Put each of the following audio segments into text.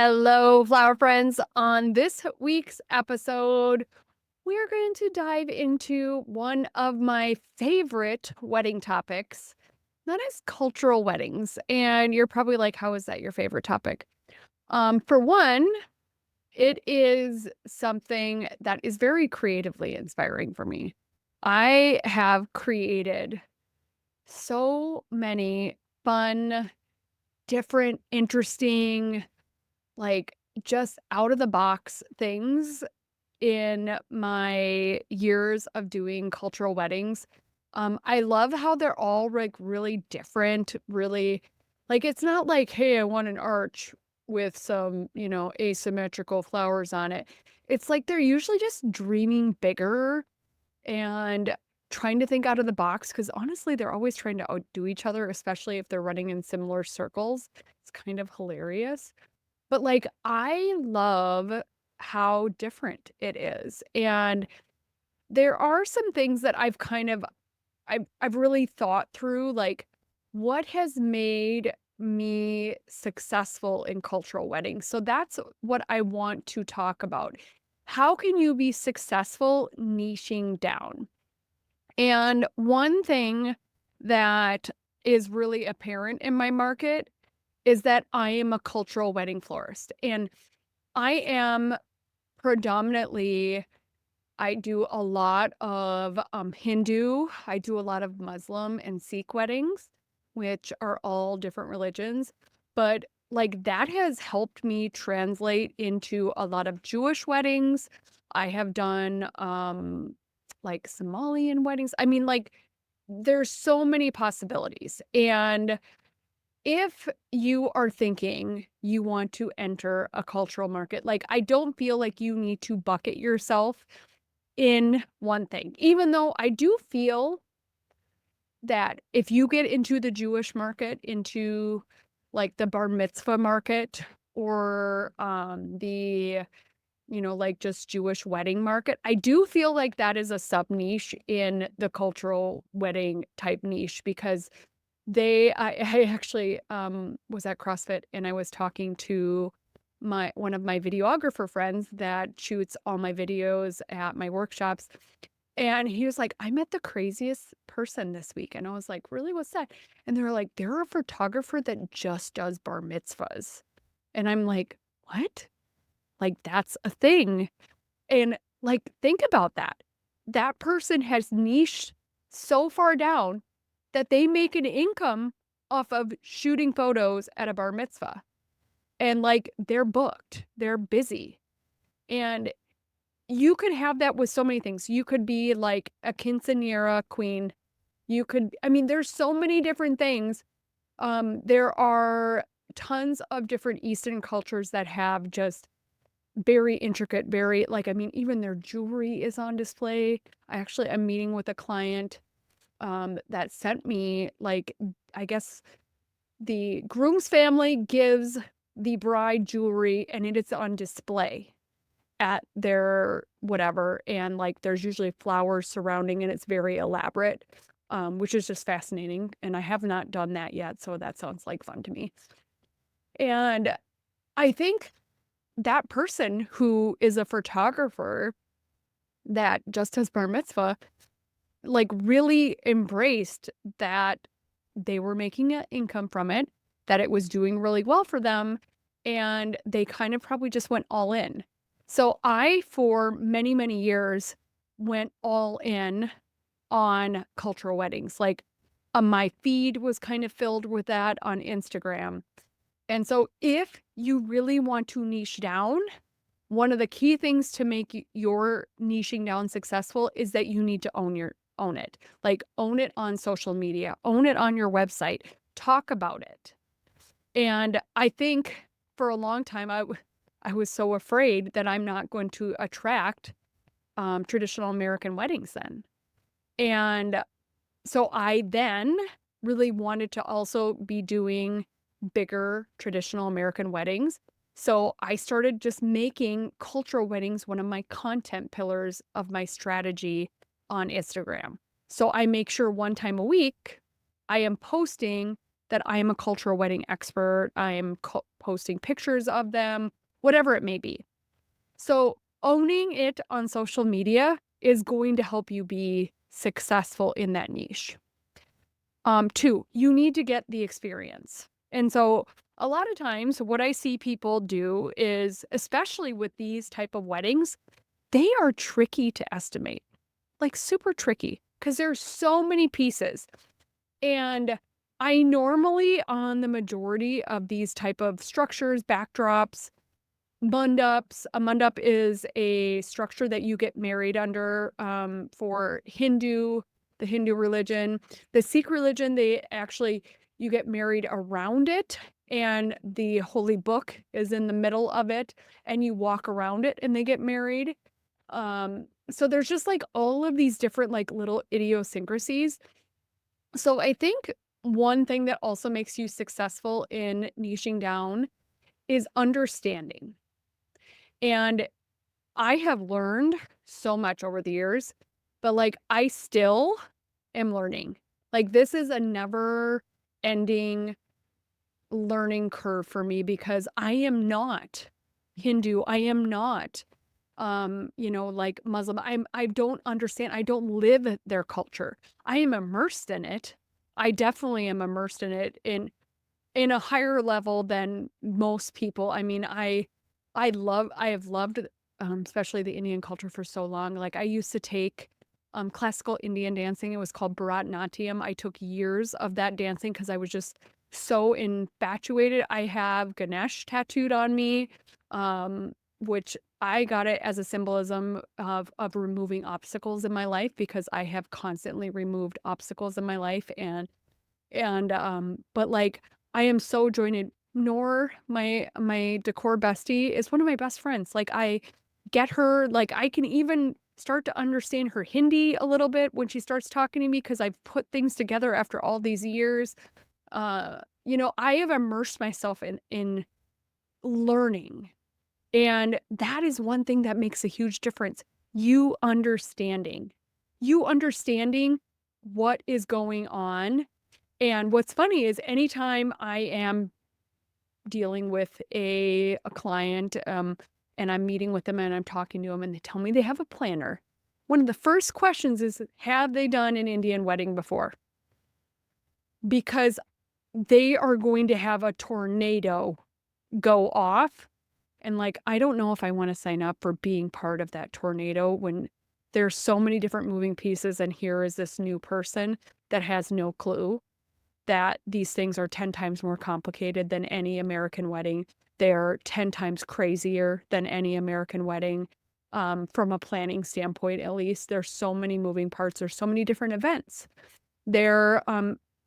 Hello, flower friends. On this week's episode, we are going to dive into one of my favorite wedding topics, that is cultural weddings. And you're probably like, how is that your favorite topic? For one, it is something that is very creatively inspiring for me. I have created so many fun, different, interesting, like, just out of the box things in my years of doing cultural weddings. I love how they're all, like, really different, really like, it's not like, "Hey, I want an arch with some, asymmetrical flowers on it." It's like they're usually just dreaming bigger and trying to think out of the box. Because honestly, they're always trying to outdo each other, especially if they're running in similar circles. It's kind of hilarious. But, like, I love how different it is, and there are some things that I've really thought through, like, what has made me successful in cultural weddings? So that's what I want to talk about. How can you be successful niching down? And one thing that is really apparent in my market is that I am a cultural wedding florist, and I am predominantly I do a lot of, Hindu, I do a lot of Muslim and Sikh weddings, which are all different religions, but, like, that has helped me translate into a lot of Jewish weddings. I have done, like, Somalian weddings. I mean, like, there's so many possibilities, and if you are thinking you want to enter a cultural market, like, I don't feel like you need to bucket yourself in one thing, even though I do feel that if you get into the Jewish market, into, like, the bar mitzvah market or, like, just Jewish wedding market, I do feel like that is a sub niche in the cultural wedding type niche because I actually, was at CrossFit and I was talking to my one of my videographer friends that shoots all my videos at my workshops, and he was like, "I met the craziest person this week," and I was like, "Really? What's that?" And they were like, "They're a photographer that just does bar mitzvahs." And I'm like, "What?" Like, that's a thing, and, like, think about that. That person has niched so far down that they make an income off of shooting photos at a bar mitzvah, and, like, they're booked, they're busy, and you could have that with so many things. You could be, like, a quinceañera queen. You could I mean, there's so many different things. There are tons of different Eastern cultures that have just very intricate, very like, I mean, even their jewelry is on display. I actually am meeting with a client, that sent me, like, I guess the groom's family gives the bride jewelry, and it is on display at their whatever, and, like, there's usually flowers surrounding, and it's very elaborate, which is just fascinating, and I have not done that yet, so that sounds like fun to me. And I think that person who is a photographer that just does bar mitzvah, like, really embraced that they were making an income from it, that it was doing really well for them, and they kind of probably just went all in. So I, for many, many years, went all in on cultural weddings. Like, my feed was kind of filled with that on Instagram. And so if you really want to niche down, one of the key things to make your niching down successful is that you need to own it. Like, own it on social media, own it on your website, talk about it. And I think for a long time I was so afraid that I'm not going to attract traditional American weddings then. And so I then really wanted to also be doing bigger traditional American weddings. So I started just making cultural weddings one of my content pillars of my strategy on Instagram. So I make sure one time a week I am posting that I am a cultural wedding expert. I am posting pictures of them, whatever it may be. So owning it on social media is going to help you be successful in that niche. Two, you need to get the experience. And so a lot of times what I see people do is, especially with these type of weddings, they are tricky to estimate, like super tricky, because there's so many pieces. And I normally, on the majority of these type of structures, backdrops, mundaps, a mundap is a structure that you get married under, for the Hindu religion. The Sikh religion, they actually you get married around it, and the holy book is in the middle of it, and you walk around it, and they get married. So there's just, like, all of these different, like, little idiosyncrasies. So I think one thing that also makes you successful in niching down is understanding. And I have learned so much over the years, but, like, I still am learning. Like, this is a never ending learning curve for me because I am not Hindu. I am not, like Muslim. I don't understand. I don't live their culture. I am immersed in it. I definitely am immersed in it in a higher level than most people. I mean, I have loved, especially the Indian culture for so long. Like, I used to take, classical Indian dancing. It was called Bharatanatyam. I took years of that dancing because I was just so infatuated. I have Ganesh tattooed on me, which I got it as a symbolism of removing obstacles in my life because I have constantly removed obstacles in my life, but, like, I am so joined. Nor my decor bestie is one of my best friends. Like, I get her, like, I can even start to understand her Hindi a little bit when she starts talking to me because 'cause I've put things together after all these years. I have immersed myself in learning, and that is one thing that makes a huge difference. You understanding. You understanding what is going on, and what's funny is anytime I am dealing with a client, and I'm meeting with them and I'm talking to them and they tell me they have a planner. One of the first questions is, have they done an Indian wedding before? Because they are going to have a tornado go off. And like, I don't know if I want to sign up for being part of that tornado when there's so many different moving pieces. And here is this new person that has no clue that these things are 10 times more complicated than any American wedding. They're 10 times crazier than any American wedding, from a planning standpoint, at least. There's so many moving parts. There's so many different events. There,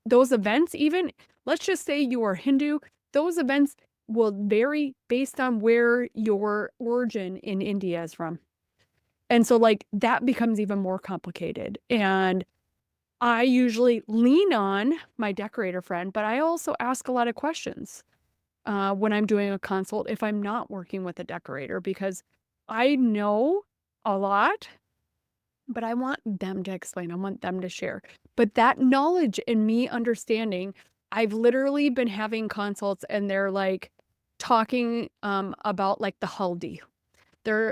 those events, even let's just say you are Hindu, those events will vary based on where your origin in India is from. And so, like, that becomes even more complicated. And I usually lean on my decorator friend, but I also ask a lot of questions when I'm doing a consult if I'm not working with a decorator because I know a lot, but I want them to explain. I want them to share. But that knowledge and me understanding, I've literally been having consults and they're like talking about like the haldi,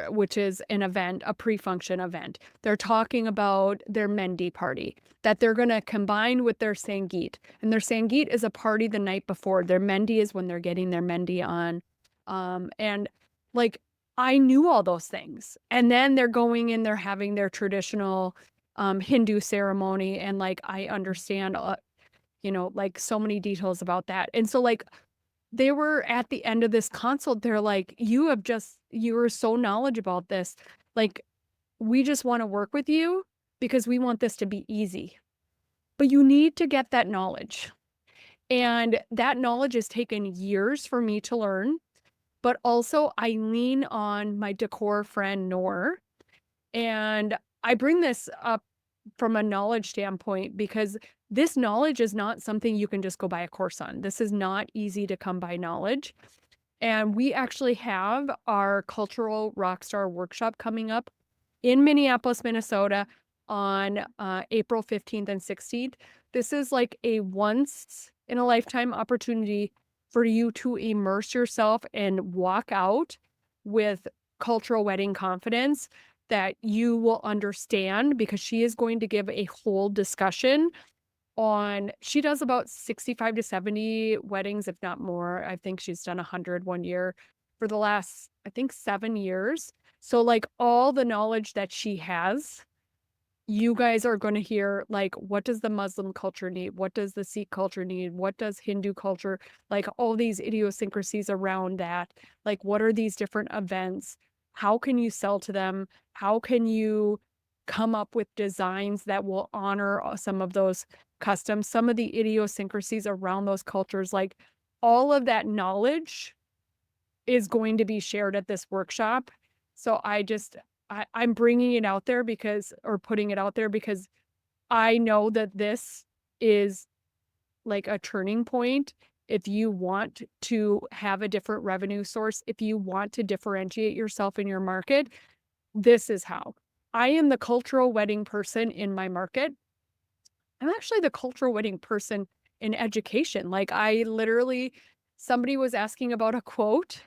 which is an event, a pre-function event. They're talking about their Mendi party that they're going to combine with their Sangeet. And their Sangeet is a party the night before. Their Mendi is when they're getting their Mendi on. And like, I knew all those things. And then they're going in, they're having their traditional Hindu ceremony. And like, I understand, like so many details about that. And so like, they were at the end of this consult, they're like, you are so knowledgeable about this. Like, we just wanna work with you because we want this to be easy. But you need to get that knowledge. And that knowledge has taken years for me to learn, but also I lean on my decor friend, Noor, and I bring this up from a knowledge standpoint because this knowledge is not something you can just go buy a course on. This is not easy to come by knowledge. And we actually have our cultural rockstar workshop coming up in Minneapolis, Minnesota on April 15th and 16th. This is like a once in a lifetime opportunity for you to immerse yourself and walk out with cultural wedding confidence that you will understand, because she is going to give a whole discussion on, she does about 65 to 70 weddings, if not more. I think she's done 100 one year for the last, I think, 7 years. So, like, all the knowledge that she has, you guys are gonna hear, like, what does the Muslim culture need? What does the Sikh culture need? What does Hindu culture, like, all these idiosyncrasies around that. Like, what are these different events? How can you sell to them? How can you come up with designs that will honor some of those customs, some of the idiosyncrasies around those cultures? Like, all of that knowledge is going to be shared at this workshop. So I'm bringing it out there because, or putting it out there because I know that this is like a turning point. If you want to have a different revenue source, if you want to differentiate yourself in your market, this is how. I am the cultural wedding person in my market. I'm actually the cultural wedding person in education. Like, I literally, somebody was asking about a quote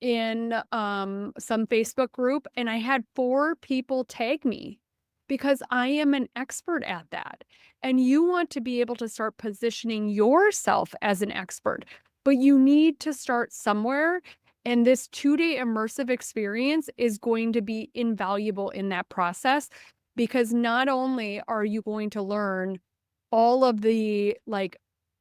in, some Facebook group, and I had 4 people tag me because I am an expert at that. And you want to be able to start positioning yourself as an expert, but you need to start somewhere, and this 2-day immersive experience is going to be invaluable in that process, because not only are you going to learn all of the, like,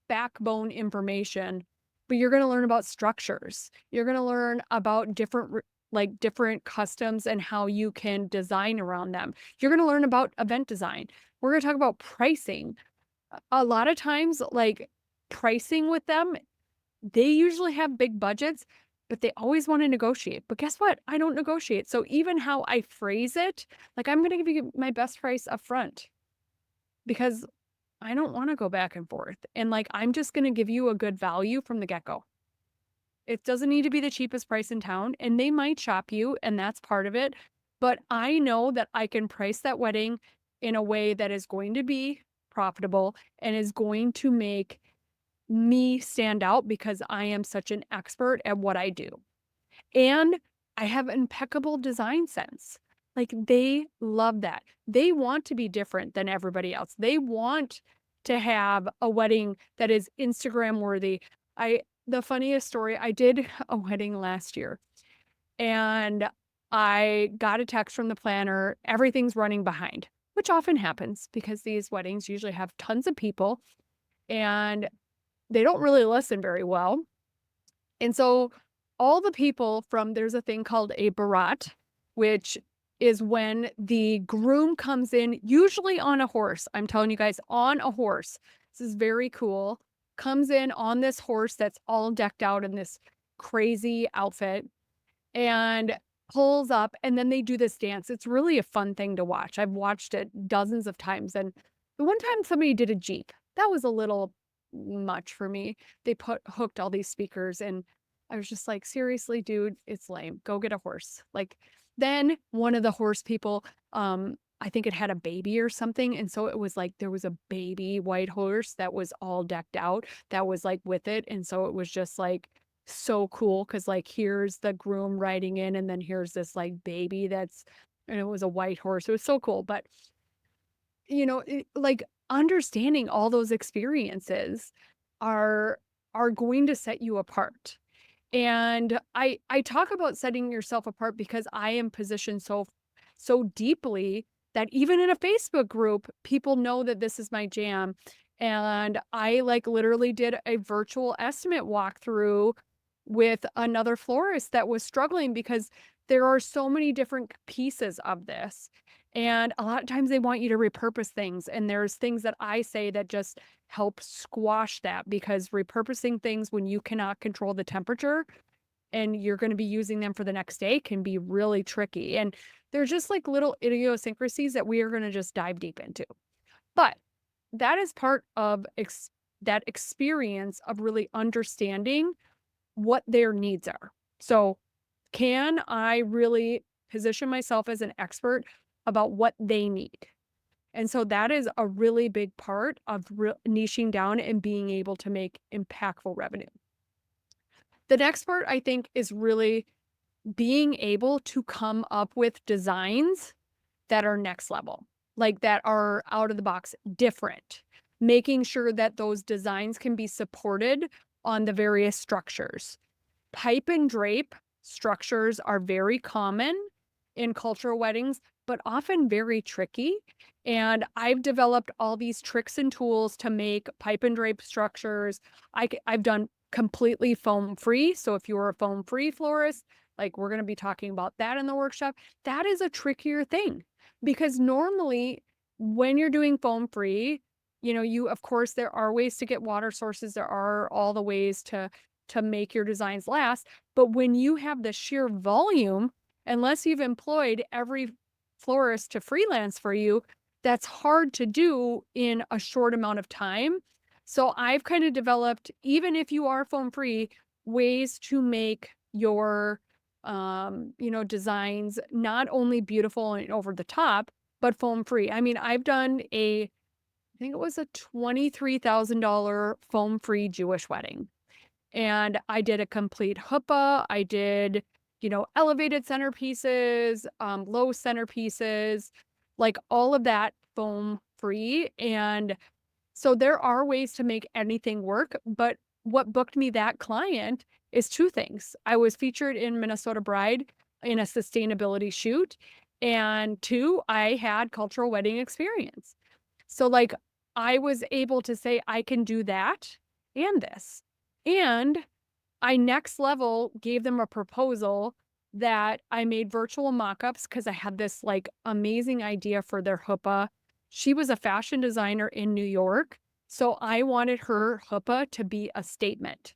backbone information, but you're gonna learn about structures. You're gonna learn about different customs and how you can design around them. You're gonna learn about event design. We're gonna talk about pricing. A lot of times, like, pricing with them, they usually have big budgets, but they always wanna negotiate. But guess what? I don't negotiate. So even how I phrase it, like, I'm gonna give you my best price upfront because I don't wanna go back and forth. And, like, I'm just gonna give you a good value from the get-go. It doesn't need to be the cheapest price in town, and they might shop you, and that's part of it, but I know that I can price that wedding in a way that is going to be profitable and is going to make me stand out because I am such an expert at what I do. And I have impeccable design sense. Like, they love that. They want to be different than everybody else. They want to have a wedding that is Instagram worthy. The funniest story, I did a wedding last year, and I got a text from the planner, everything's running behind, which often happens because these weddings usually have tons of people and they don't really listen very well. And so all the people from, there's a thing called a barat, which is when the groom comes in, usually on a horse. I'm telling you guys, on a horse. This is very cool. Comes in on this horse that's all decked out in this crazy outfit and pulls up, and then they do this dance. It's really a fun thing to watch. I've watched it dozens of times. And the one time somebody did a Jeep, that was a little much for me. They hooked all these speakers, and I was just like, seriously, dude, it's lame. Go get a horse. Like, then one of the horse people, I think it had a baby or something. And so it was like there was a baby white horse that was all decked out that was like with it. And so it was just like so cool because, like, here's the groom riding in, and then here's this like baby and it was a white horse. It was so cool. But, like, understanding all those experiences are going to set you apart. And I talk about setting yourself apart because I am positioned so deeply that even in a Facebook group, people know that this is my jam. And I, like, literally did a virtual estimate walkthrough with another florist that was struggling because there are so many different pieces of this. And a lot of times they want you to repurpose things. And there's things that I say that just help squash that, because repurposing things when you cannot control the temperature and you're going to be using them for the next day can be really tricky. And there's just like little idiosyncrasies that we are going to just dive deep into. But that is part of that experience of really understanding what their needs are. So, can I really position myself as an expert about what they need? And so that is a really big part of niching down and being able to make impactful revenue. The next part I think is really being able to come up with designs that are next level, like that are out of the box, different, making sure that those designs can be supported on the various structures. Pipe and drape structures are very common in cultural weddings, but often very tricky. And I've developed all these tricks and tools to make pipe and drape structures. I've done completely foam free. So if you're a foam free florist, like we're going to be talking about that in the workshop, that is a trickier thing because normally when you're doing foam free, of course, there are ways to get water sources. There are all the ways to make your designs last. But when you have the sheer volume, unless you've employed every florist to freelance for you, that's hard to do in a short amount of time. So I've kind of developed, even if you are foam free, ways to make your designs not only beautiful and over the top, but foam free. I mean, I've done I think it was a $23,000 foam free Jewish wedding. And I did a complete huppah. I did, elevated centerpieces, low centerpieces, like all of that foam free. And so there are ways to make anything work. But what booked me that client is two things. I was featured in Minnesota Bride in a sustainability shoot. And two, I had cultural wedding experience. So, like, I was able to say, I can do that and this. And I next level gave them a proposal that I made virtual mock-ups because I had this like amazing idea for their huppah. She was a fashion designer in New York. So I wanted her huppah to be a statement.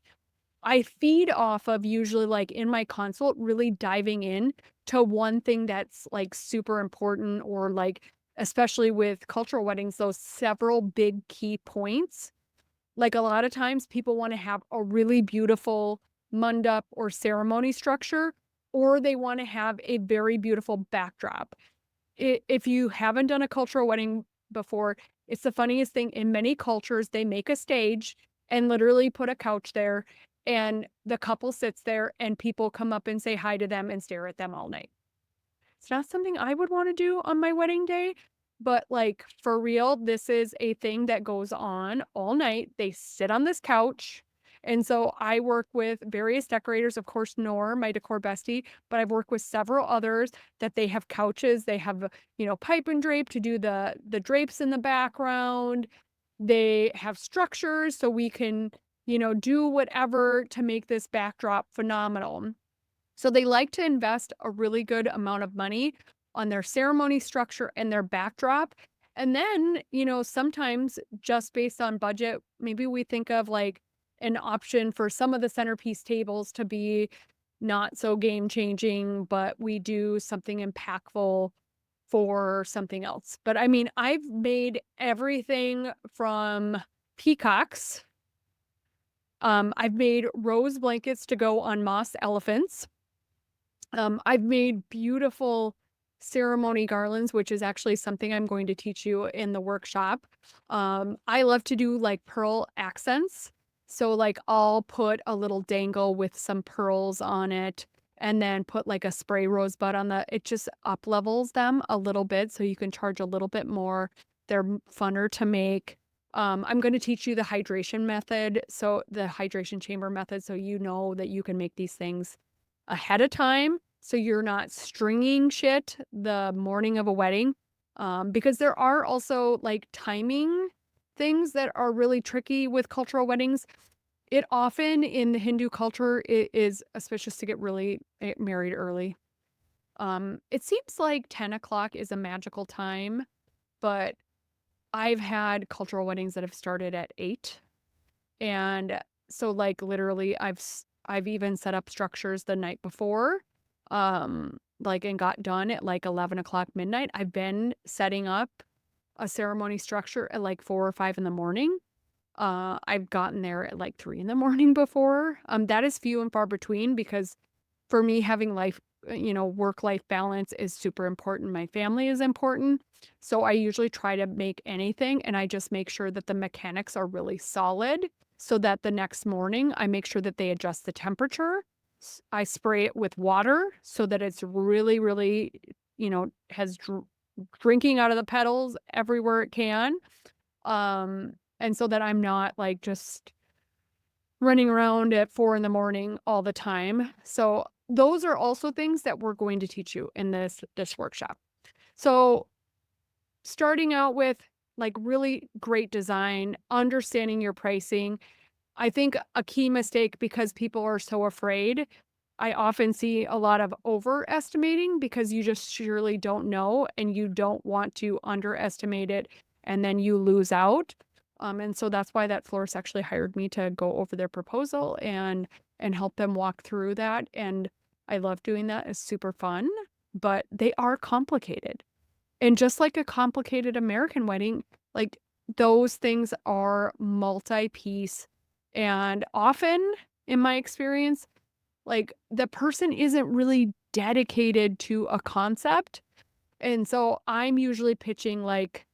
I feed off of usually like in my consult, really diving in to one thing that's like super important or like, especially with cultural weddings, those several big key points. Like a lot of times people want to have a really beautiful mandap or ceremony structure, or they want to have a very beautiful backdrop. If you haven't done a cultural wedding before, it's the funniest thing. In many cultures, they make a stage and literally put a couch there, and the couple sits there, and people come up and say hi to them and stare at them all night. It's not something I would wanna do on my wedding day, but, like, for real, this is a thing that goes on all night. They sit on this couch, and so I work with various decorators, of course, Nor, my decor bestie, but I've worked with several others that they have couches, they have, pipe and drape to do the drapes in the background. They have structures so we can, do whatever to make this backdrop phenomenal. So they like to invest a really good amount of money on their ceremony structure and their backdrop. And then, sometimes just based on budget, maybe we think of like an option for some of the centerpiece tables to be not so game changing, but we do something impactful for something else. But I mean, I've made everything from peacocks. I've made rose blankets to go on moss elephants. I've made beautiful ceremony garlands, which is actually something I'm going to teach you in the workshop. I love to do like pearl accents. So like I'll put a little dangle with some pearls on it and then put like a spray rosebud on it just up levels them a little bit so you can charge a little bit more. They're funner to make. I'm going to teach you the hydration method. So the hydration chamber method. So you know that you can make these things ahead of time so you're not stringing shit the morning of a wedding. Because there are also like timing things that are really tricky with cultural weddings. It often in the Hindu culture it is auspicious to get really married early. It seems like 10 o'clock is a magical time, but I've had cultural weddings that have started at 8. And so like literally I've even set up structures the night before, like and got done at like 11 o'clock midnight. I've been setting up a ceremony structure at like 4 or 5 in the morning. I've gotten there at like 3 in the morning before. That is few and far between because for me having work-life balance is super important. My family is important. So I usually try to make anything and I just make sure that the mechanics are really solid so that the next morning I make sure that they adjust the temperature. I spray it with water so that it's really, really, has drinking out of the pedals everywhere it can. And so that I'm not like just running around at 4 in the morning all the time. So those are also things that we're going to teach you in this workshop. So starting out with like really great design, understanding your pricing. I think a key mistake because people are so afraid. I often see a lot of overestimating because you just surely don't know and you don't want to underestimate it and then you lose out. And so that's why that florist actually hired me to go over their proposal and help them walk through that. And I love doing that. It's super fun, but they are complicated. And just like a complicated American wedding, like those things are multi-piece. And often, in my experience, like the person isn't really dedicated to a concept. And so I'm usually pitching like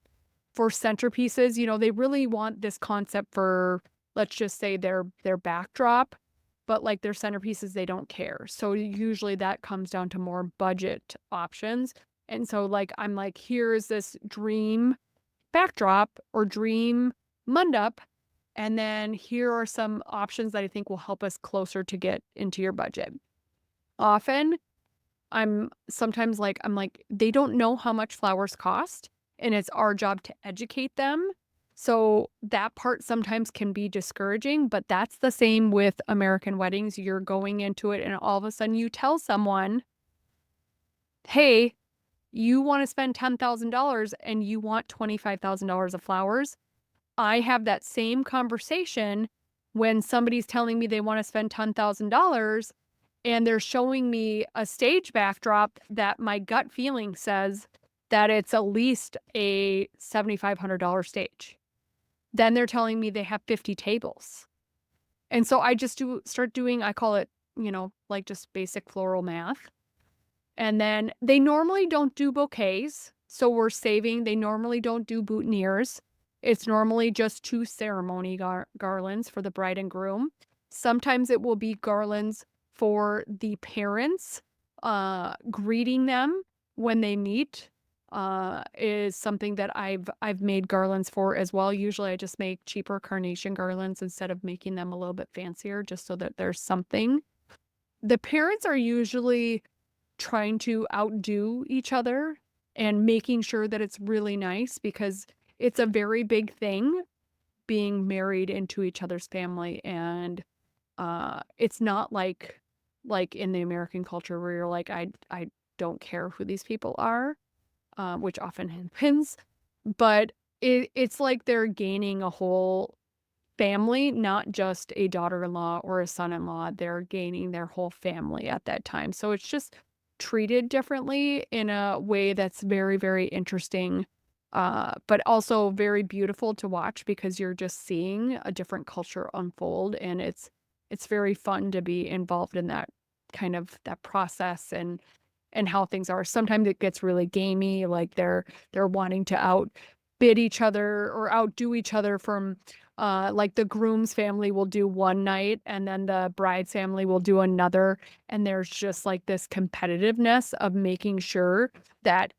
for centerpieces, they really want this concept for, let's just say their backdrop, but like their centerpieces, they don't care. So usually that comes down to more budget options. And so like I'm like, here's this dream backdrop or dream mandap. And then here are some options that I think will help us closer to get into your budget. Often I'm like, they don't know how much flowers cost, and it's our job to educate them. So that part sometimes can be discouraging, but that's the same with American weddings. You're going into it, and all of a sudden you tell someone, hey, you want to spend $10,000 and you want $25,000 of flowers. I have that same conversation when somebody's telling me they want to spend $10,000 and they're showing me a stage backdrop that my gut feeling says that it's at least a $7,500 stage. Then they're telling me they have 50 tables. And so I just start doing, I call it, like just basic floral math. And then they normally don't do bouquets. So we're saving, they normally don't do boutonnieres. It's normally just 2 ceremony garlands for the bride and groom. Sometimes it will be garlands for the parents, greeting them when they meet, is something that I've made garlands for as well. Usually I just make cheaper carnation garlands instead of making them a little bit fancier just so that there's something. The parents are usually trying to outdo each other and making sure that it's really nice because it's a very big thing being married into each other's family. And it's not like in the American culture where you're like, I don't care who these people are, which often happens. But it's like they're gaining a whole family, not just a daughter-in-law or a son-in-law. They're gaining their whole family at that time. So it's just treated differently in a way that's very, very interesting, but also very beautiful to watch because you're just seeing a different culture unfold, and it's very fun to be involved in that process and how things are. Sometimes it gets really gamey, like they're wanting to outbid each other or outdo each other from like the groom's family will do one night and then the bride's family will do another. And there's just like this competitiveness of making sure that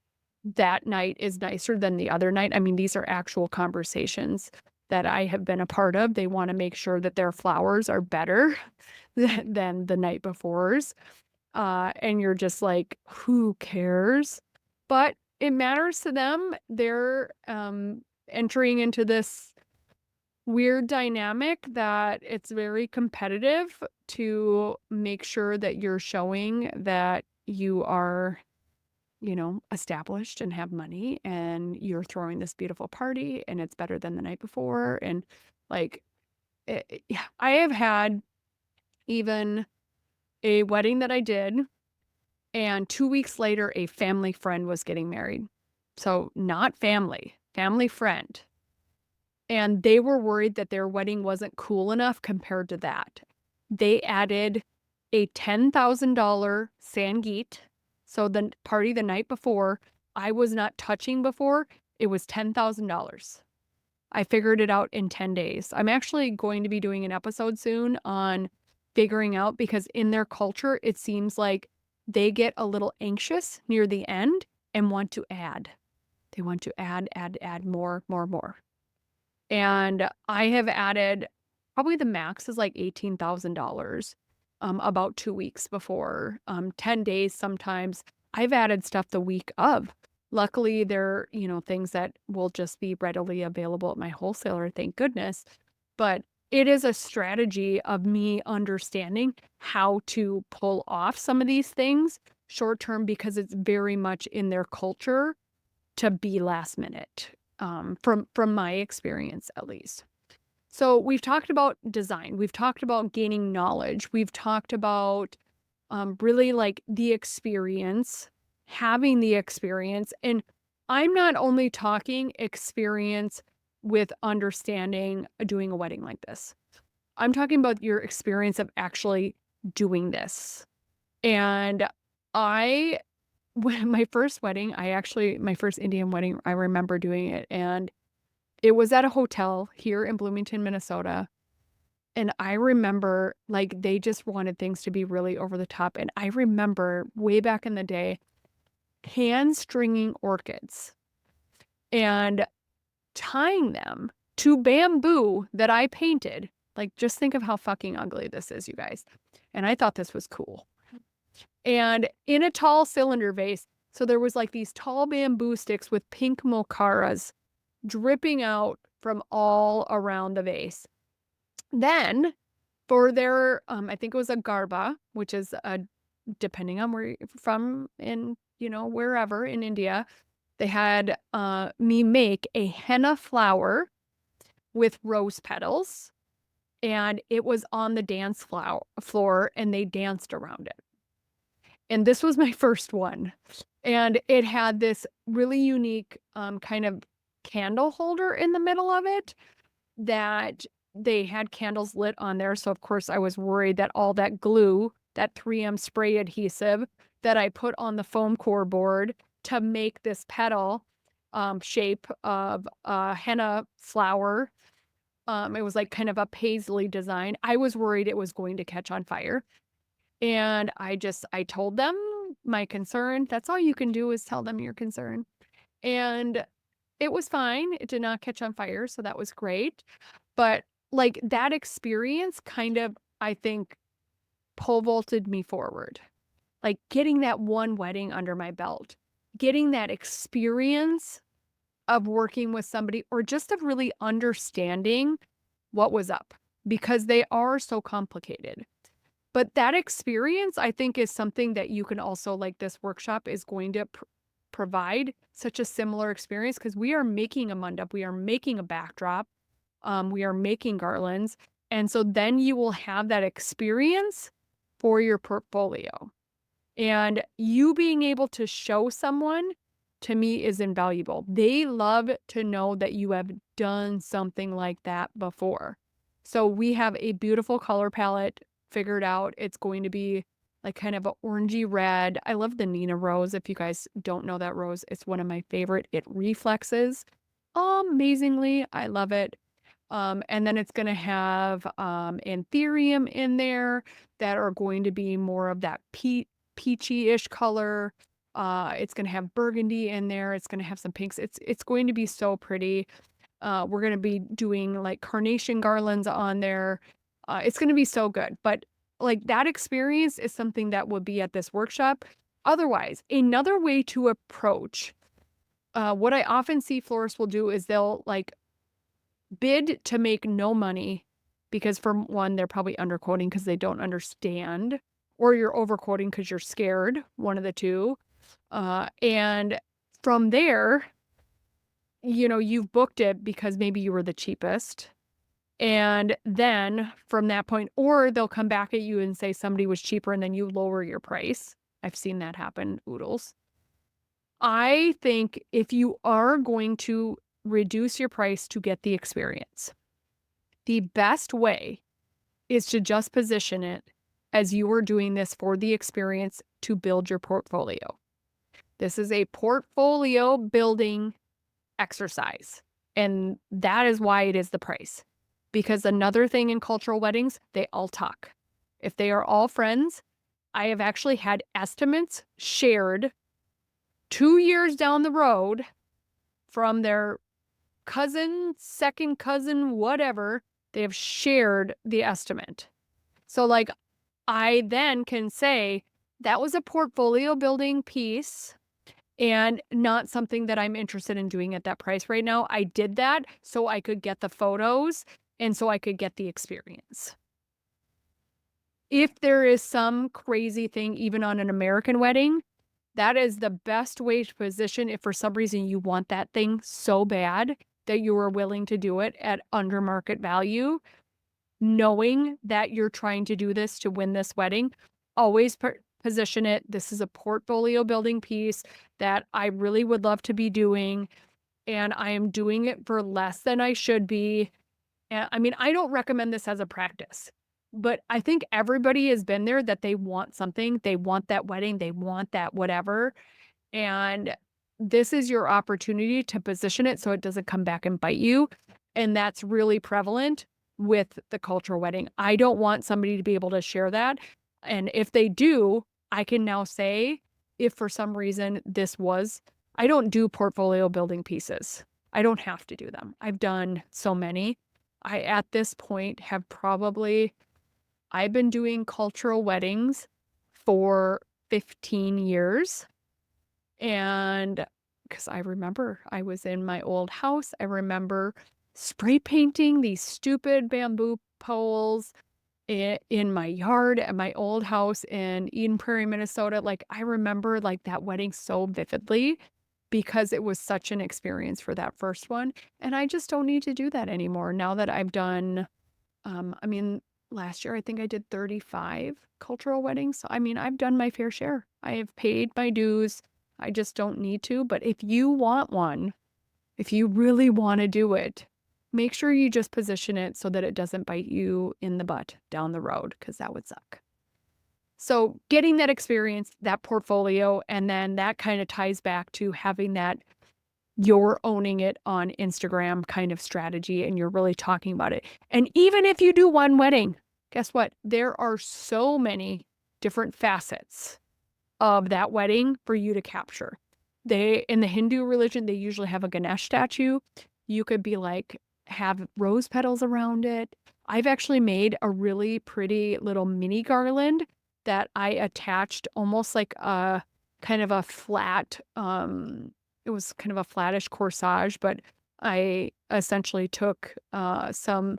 that night is nicer than the other night. I mean, these are actual conversations that I have been a part of. They want to make sure that their flowers are better than the night before's. And you're just like, who cares? But it matters to them. They're entering into this weird dynamic that it's very competitive to make sure that you're showing that you are, established and have money and you're throwing this beautiful party and it's better than the night before. And like, yeah, I have had even a wedding that I did, and 2 weeks later, a family friend was getting married. So not family, family friend. And they were worried that their wedding wasn't cool enough compared to that. They added a $10,000 Sangeet. So the party the night before, I was not touching before, it was $10,000. I figured it out in 10 days. I'm actually going to be doing an episode soon on figuring out because in their culture, it seems like they get a little anxious near the end and want to add. They want to add more, more, more. And I have added probably the max is like $18,000 about 2 weeks before, 10 days sometimes. I've added stuff the week of. Luckily, they're, things that will just be readily available at my wholesaler, thank goodness. But it is a strategy of me understanding how to pull off some of these things short term because it's very much in their culture to be last minute, from my experience at least. So we've talked about design, we've talked about gaining knowledge, we've talked about really like the experience, having the experience. And I'm not only talking experience with understanding doing a wedding like this. I'm talking about your experience of actually doing this. And I, when my first wedding, my first Indian wedding, I remember doing it. And it was at a hotel here in Bloomington, Minnesota. And I remember, like, they just wanted things to be really over the top, and I remember way back in the day, hand stringing orchids and tying them to bamboo that I painted. Like, just think of how fucking ugly this is, you guys. And I thought this was cool. And in a tall cylinder vase, so there was like these tall bamboo sticks with pink mocaras dripping out from all around the vase. Then for their, I think it was a garba, which is depending on where you're from in, wherever in India, they had me make a henna flower with rose petals, and it was on the floor, and they danced around it. And this was my first one, and it had this really unique kind of candle holder in the middle of it that they had candles lit on there. So of course I was worried that all that glue, that 3M spray adhesive that I put on the foam core board to make this petal shape of a henna flower. It was like kind of a paisley design. I was worried it was going to catch on fire. And I told them my concern. That's all you can do is tell them your concern. And it was fine. It did not catch on fire. So that was great. But like that experience kind of, I think, pole vaulted me forward. Like getting that one wedding under my belt, getting that experience of working with somebody or just of really understanding what was up because they are so complicated. But that experience, I think, is something that you can also, like this workshop is going to provide such a similar experience because we are making a mandap, we are making a backdrop, we are making garlands. And so then you will have that experience for your portfolio. And you being able to show someone, to me, is invaluable. They love to know that you have done something like that before. So we have a beautiful color palette figured out. It's going to be like kind of an orangey red. I love the Nina rose. If you guys don't know that rose, it's one of my favorite. It reflexes amazingly. I love it. And then it's going to have anthurium in there that are going to be more of that peachy-ish color. It's going to have burgundy in there. It's going to have some pinks. It's going to be so pretty. We're going to be doing like carnation garlands on there. It's going to be so good. But like that experience is something that will be at this workshop. Otherwise, another way to approach what I often see florists will do is they'll like bid to make no money because for one, they're probably underquoting because they don't understand, or you're overquoting because you're scared, one of the two. And from there, you've booked it because maybe you were the cheapest. And then from that point, or they'll come back at you and say somebody was cheaper and then you lower your price. I've seen that happen, oodles. I think if you are going to reduce your price to get the experience, the best way is to just position it as you are doing this for the experience to build your portfolio. This is a portfolio building exercise, and that is why it is the price. Because another thing in cultural weddings, they all talk. If they are all friends, I have actually had estimates shared 2 years down the road from their cousin, second cousin, whatever. They have shared the estimate. So, like, I then can say, "That was a portfolio building piece and not something that I'm interested in doing at that price right now. I did that so I could get the photos and so I could get the experience." If there is some crazy thing even on an American wedding, that is the best way to position if for some reason you want that thing so bad that you are willing to do it at under market value, knowing that you're trying to do this to win this wedding. Always position it. This is a portfolio building piece that I really would love to be doing, and I am doing it for less than I should be. And I mean, I don't recommend this as a practice, but I think everybody has been there that they want something. They want that wedding, they want that whatever. And this is your opportunity to position it so it doesn't come back and bite you. And that's really prevalent with the cultural wedding. I don't want somebody to be able to share that. And if they do, I can now say, if for some reason I don't do portfolio building pieces. I don't have to do them. I've done so many. At this point, I've been doing cultural weddings for 15 years. And because I remember I was in my old house, I remember spray painting these stupid bamboo poles in my yard at my old house in Eden Prairie, Minnesota. Like, I remember like that wedding so vividly because it was such an experience for that first one. And I just don't need to do that anymore now that I've done, I mean, last year I think I did 35 cultural weddings. So, I mean, I've done my fair share. I have paid my dues. I just don't need to. But if you want one, if you really want to do it, make sure you just position it so that it doesn't bite you in the butt down the road, because that would suck. So getting that experience, that portfolio, and then that kind of ties back to having that you're owning it on Instagram kind of strategy and you're really talking about it. And even if you do one wedding, guess what? There are so many different facets of that wedding for you to capture. In the Hindu religion, they usually have a Ganesh statue. You could be like, have rose petals around it. I've actually made a really pretty little mini garland that I attached almost like a kind of a flat, it was kind of a flattish corsage, but I essentially took some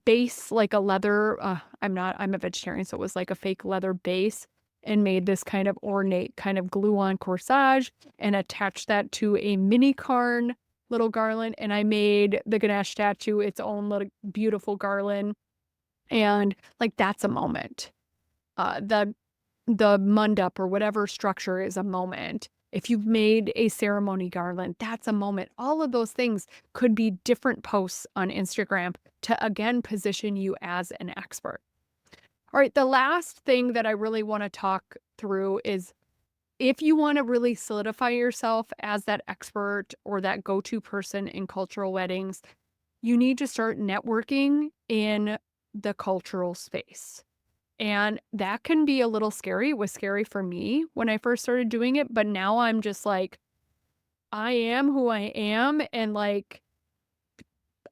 base, like a leather. I'm a vegetarian, so it was like a fake leather base, and made this kind of ornate kind of glue-on corsage and attached that to a mini cairn little garland. And I made the Ganesh statue its own little beautiful garland. And like, that's a moment. The mandap or whatever structure is a moment. If you've made a ceremony garland, that's a moment. All of those things could be different posts on Instagram to again position you as an expert. All right, the last thing that I really want to talk through is if you want to really solidify yourself as that expert or that go-to person in cultural weddings, you need to start networking in the cultural space. And that can be a little scary. It was scary for me when I first started doing it, but now I'm just like, I am who I am, and like,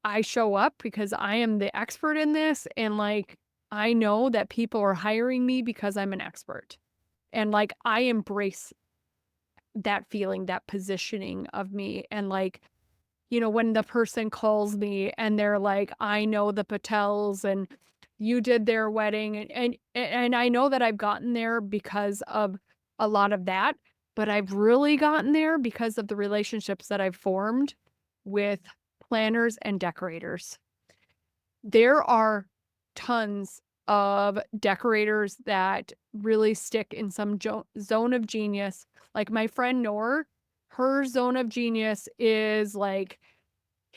I show up because I am the expert in this, and like, I know that people are hiring me because I'm an expert. And like, I embrace that feeling, that positioning of me. And like, when the person calls me and they're like, I know the Patels and you did their wedding, and I know that I've gotten there because of a lot of that, but I've really gotten there because of the relationships that I've formed with planners and decorators. There are tons of decorators that really stick in some zone of genius. Like my friend Noor, her zone of genius is like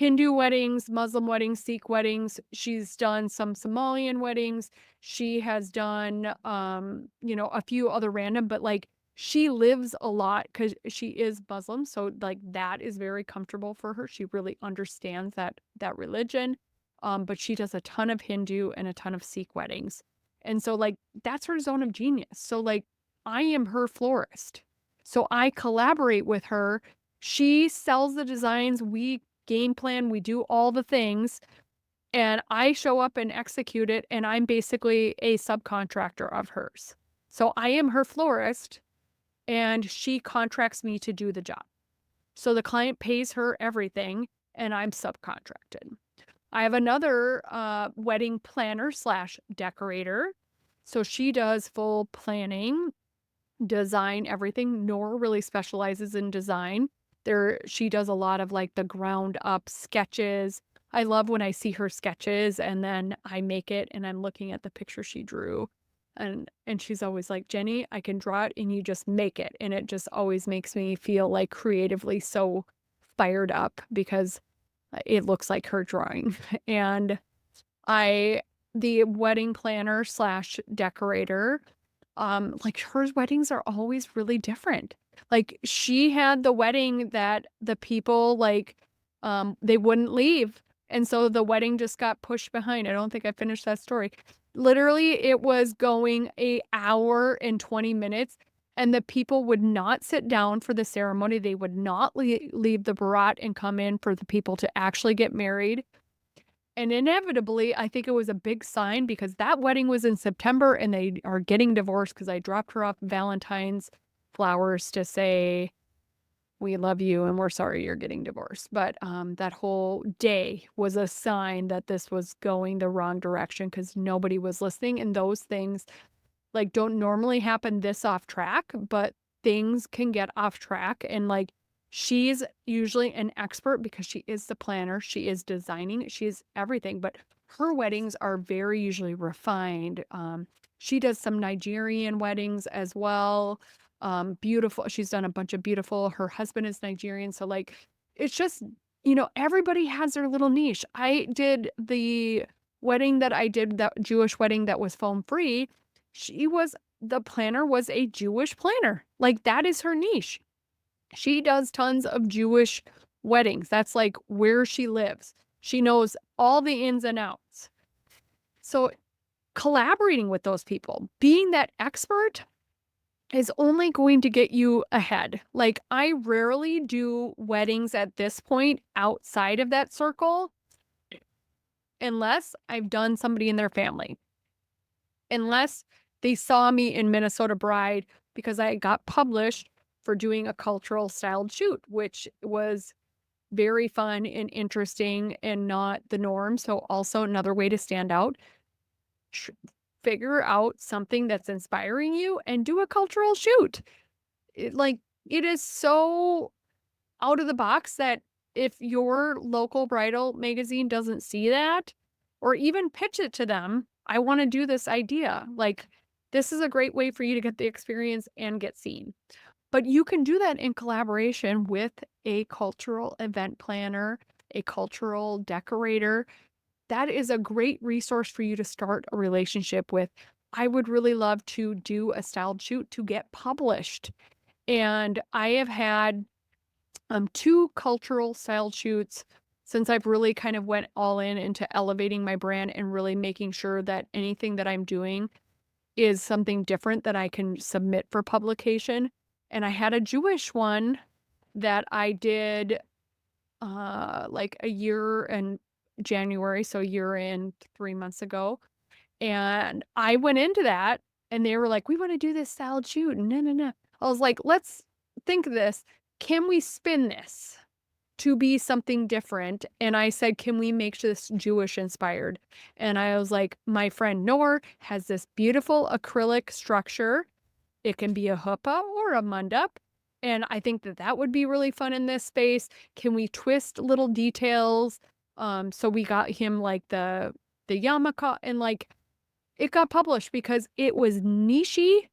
Hindu weddings, Muslim weddings, Sikh weddings. She's done some Somalian weddings. She has done, a few other random, but like she lives a lot because she is Muslim. So like that is very comfortable for her. She really understands that religion. But she does a ton of Hindu and a ton of Sikh weddings. And so like that's her zone of genius. So like I am her florist. So I collaborate with her. She sells the designs, we game plan, we do all the things, and I show up and execute it, and I'm basically a subcontractor of hers. So I am her florist, and she contracts me to do the job. So the client pays her everything, and I'm subcontracted. I have another wedding planner slash decorator. So she does full planning, design, everything. Nora really specializes in design. She does a lot of like the ground up sketches. I love when I see her sketches and then I make it and I'm looking at the picture she drew. And she's always like, Jenny, I can draw it and you just make it. And it just always makes me feel like creatively so fired up because it looks like her drawing. And the wedding planner slash decorator, like her weddings are always really different. Like she had the wedding that the people like, they wouldn't leave. And so the wedding just got pushed behind. I don't think I finished that story. Literally, it was going a hour and 20 minutes and the people would not sit down for the ceremony. They would not leave the barat and come in for the people to actually get married. And inevitably, I think it was a big sign because that wedding was in September and they are getting divorced because I dropped her off Valentine's flowers to say, we love you and we're sorry you're getting divorced. But that whole day was a sign that this was going the wrong direction because nobody was listening. And those things like don't normally happen this off track, but things can get off track. And like she's usually an expert because she is the planner, she is designing, she is everything, but her weddings are very usually refined. She does some Nigerian weddings as well. Beautiful. She's done a bunch of beautiful. Her husband is Nigerian, so like it's just everybody has their little niche. I did the wedding that I did, that Jewish wedding that was foam free. The planner was a Jewish planner. Like that is her niche. She does tons of Jewish weddings. That's like where she lives. She knows all the ins and outs. So collaborating with those people, being that expert is only going to get you ahead. Like I rarely do weddings at this point outside of that circle unless I've done somebody in their family. Unless they saw me in Minnesota Bride because I got published for doing a cultural styled shoot, which was very fun and interesting and not the norm. So also another way to stand out, figure out something that's inspiring you and do a cultural shoot. It is so out of the box that if your local bridal magazine doesn't see that or even pitch it to them, I want to do this idea. Like this is a great way for you to get the experience and get seen. But you can do that in collaboration with a cultural event planner, a cultural decorator. That is a great resource for you to start a relationship with. I would really love to do a styled shoot to get published. And I have had two cultural styled shoots since I've really kind of went all in into elevating my brand and really making sure that anything that I'm doing is something different that I can submit for publication. And I had a Jewish one that I did like a year in January, so a year and 3 months ago. And I went into that and they were like, we want to do this styled shoot. No, no, no. I was like, let's think of this. Can we spin this to be something different? And I said, can we make this Jewish inspired? And I was like, my friend Noor has this beautiful acrylic structure. It can be a huppah or a mandap. And I think that that would be really fun in this space. Can we twist little details? So we got him like the yarmulke and like it got published because it was nichey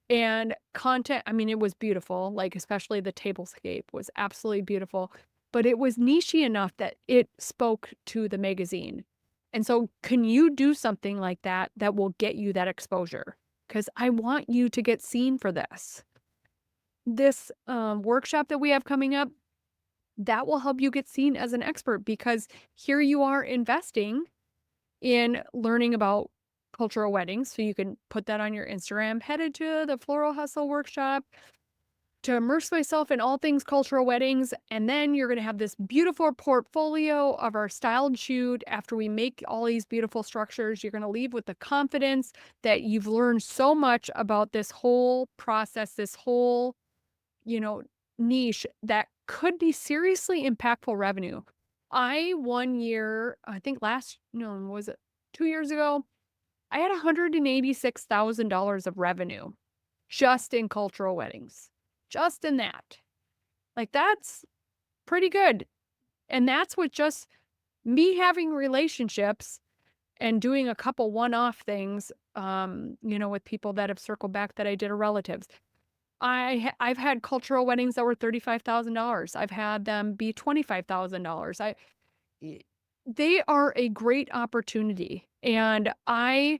and content. I mean, it was beautiful, like especially the tablescape was absolutely beautiful. but it was niche-y enough that it spoke to the magazine. And so can you do something like that that will get you that exposure? Because I want you to get seen for this. This workshop that we have coming up, that will help you get seen as an expert because here you are investing in learning about cultural weddings. So you can put that on your Instagram, headed to the Floral Hustle workshop to immerse myself in all things cultural weddings. And then you're going to have this beautiful portfolio of our styled shoot. After we make all these beautiful structures, you're going to leave with the confidence that you've learned so much about this whole process, this whole, you know, niche that could be seriously impactful revenue. I one year, I think last, no, was it 2 years ago? I had $186,000 of revenue just in cultural weddings, just in that. Like, that's pretty good. And that's with just me having relationships and doing a couple one-off things, with people that have circled back that I did, or relatives. I've had cultural weddings that were $35,000. I've had them be $25,000. Y they are a great opportunity, and I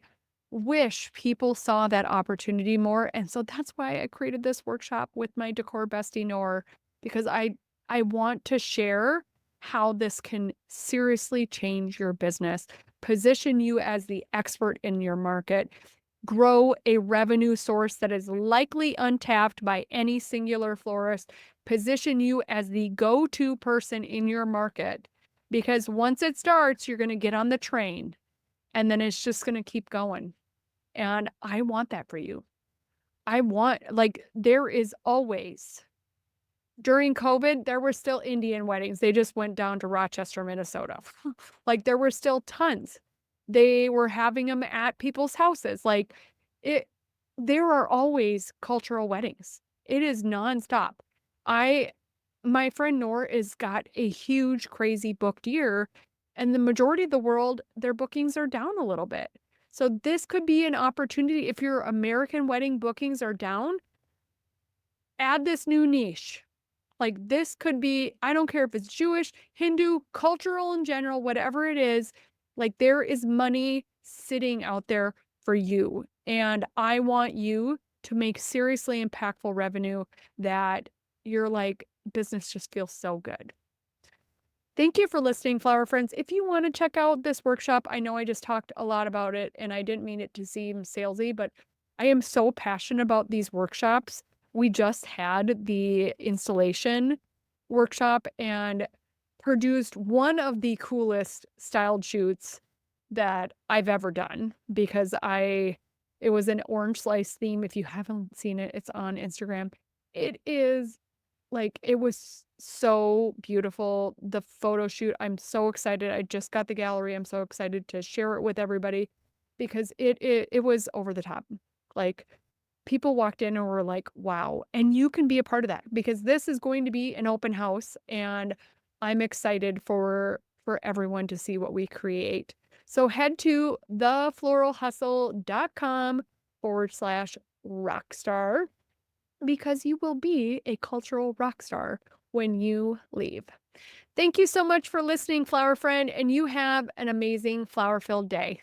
wish people saw that opportunity more, and so that's why I created this workshop with my decor bestie, Nor, because I want to share how this can seriously change your business, position you as the expert in your market, grow a revenue source that is likely untapped by any singular florist, position you as the go-to person in your market. Because once it starts, you're going to get on the train and then it's just going to keep going. And I want that for you. There is always, during COVID, there were still Indian weddings. They just went down to Rochester, Minnesota. Like, there were still tons. They were having them at people's houses. It, there are always cultural weddings. It is nonstop. I, my friend Nor is got a huge, crazy booked year, and the majority of the world, their bookings are down a little bit. So this could be an opportunity. If your American wedding bookings are down, add this new niche. Like, this could be, I don't care if it's Jewish, Hindu, cultural in general, whatever it is, like, there is money sitting out there for you. And I want you to make seriously impactful revenue that you're like, business just feels so good. Thank you for listening, flower friends. If you want to check out this workshop, I know I just talked a lot about it and I didn't mean it to seem salesy, but I am so passionate about these workshops. We just had the installation workshop and produced one of the coolest styled shoots that I've ever done because it was an orange slice theme. If you haven't seen it, it's on Instagram. It is like, it was so beautiful. The photo shoot, I'm so excited. I just got the gallery. I'm so excited to share it with everybody because it was over the top. Like, people walked in and were like, "Wow." And you can be a part of that because this is going to be an open house and I'm excited for everyone to see what we create. So head to thefloralhustle.com/rockstar because you will be a cultural rock star when you leave. Thank you so much for listening, flower friend, and you have an amazing flower-filled day.